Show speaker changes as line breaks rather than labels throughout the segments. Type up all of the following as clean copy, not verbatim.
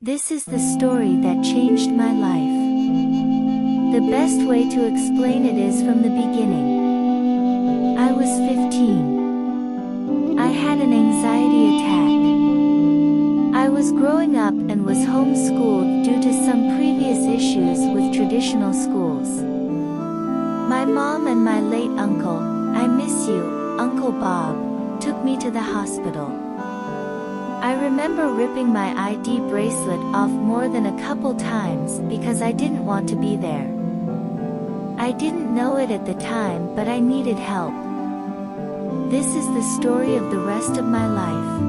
This is the story that changed my life. The best way to explain it is from the beginning. I was 15. I had an anxiety attack. I was growing up and was homeschooled due to some previous issues with traditional schools. My mom and my late uncle, I miss you, Uncle Bob, took me to the hospital. I remember ripping my ID bracelet off more than a couple times because I didn't want to be there. I didn't know it at the time, but I needed help. This is the story of the rest of my life.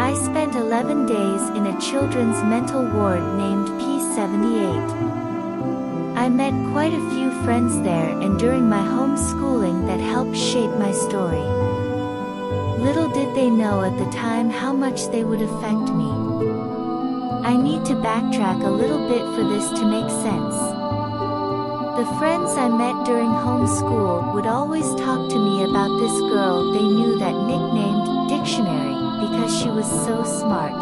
I spent 11 days in a children's mental ward named P78. I met quite a few friends there, and during my homeschooling that helped shape my story. Little did they know at the time how much they would affect me. I need to backtrack a little bit for this to make sense. The friends I met during homeschool would always talk to me about this girl they knew that nicknamed Dictionary because she was so smart.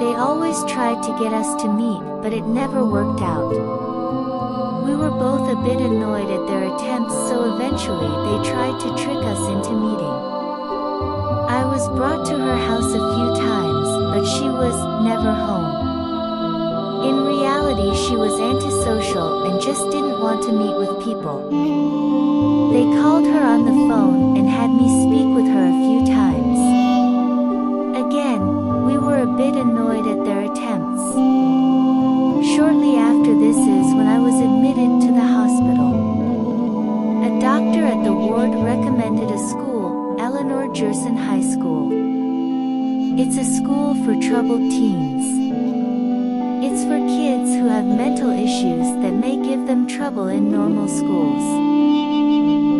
They always tried to get us to meet, but it never worked out. We were both a bit annoyed at their attempts, so eventually they tried to trick us into meeting. I was brought to her house a few times, but she was never home. In reality, she was antisocial and just didn't want to meet with people. They called her on the phone and had me speak with her a few times. Again, we were a bit annoyed at their attempts. Shortly after this is when I was admitted to the hospital. A doctor at the ward recommended a school, Eleanor Jerson High School. It's a school for troubled teens. It's for kids who have mental issues that may give them trouble in normal schools.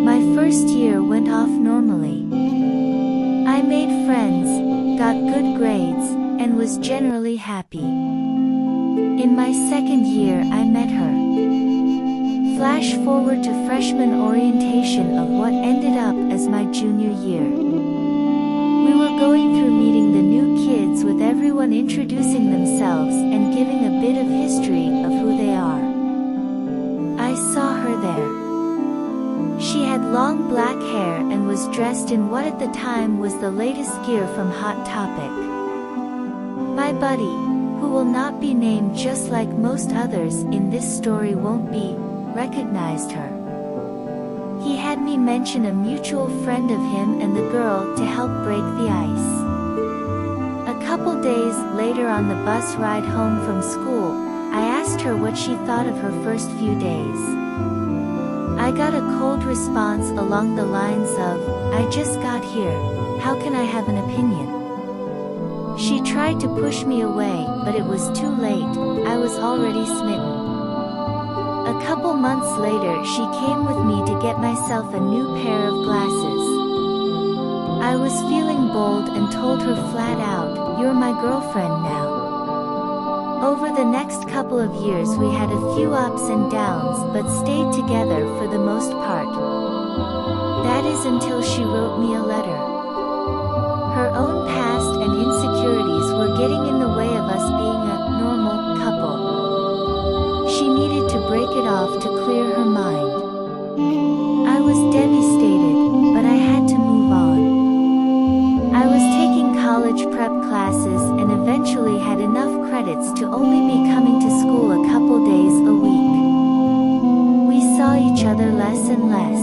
My first year went off normally. I made friends, got good grades, and was generally happy. In my second year I met her. Flash forward to freshman orientation of what ended up as my junior year. We were going through meeting the new kids with everyone introducing themselves and giving a bit of history of who they are. I saw her there. She had long black hair and was dressed in what at the time was the latest gear from Hot Topic. My buddy, who will not be named just like most others in this story won't be, recognized her. He had me mention a mutual friend of him and the girl to help break the ice. A couple days later on the bus ride home from school, I asked her what she thought of her first few days. I got a cold response along the lines of, "I just got here, how can I have an opinion?" She tried to push me away, but it was too late, I was already smitten. A couple months later she came with me to get myself a new pair of glasses. I was feeling bold and told her flat out, "You're my girlfriend now." Over the next couple of years we had a few ups and downs but stayed together for the most part. That is until she wrote me a letter. Her own past and insecurities were getting in the way of us being a normal couple. She needed to break it off to clear her mind. I was devastated, but I had to move on. I was taking college prep classes and eventually had enough credits to only be coming to school a couple days a week. We saw each other less and less.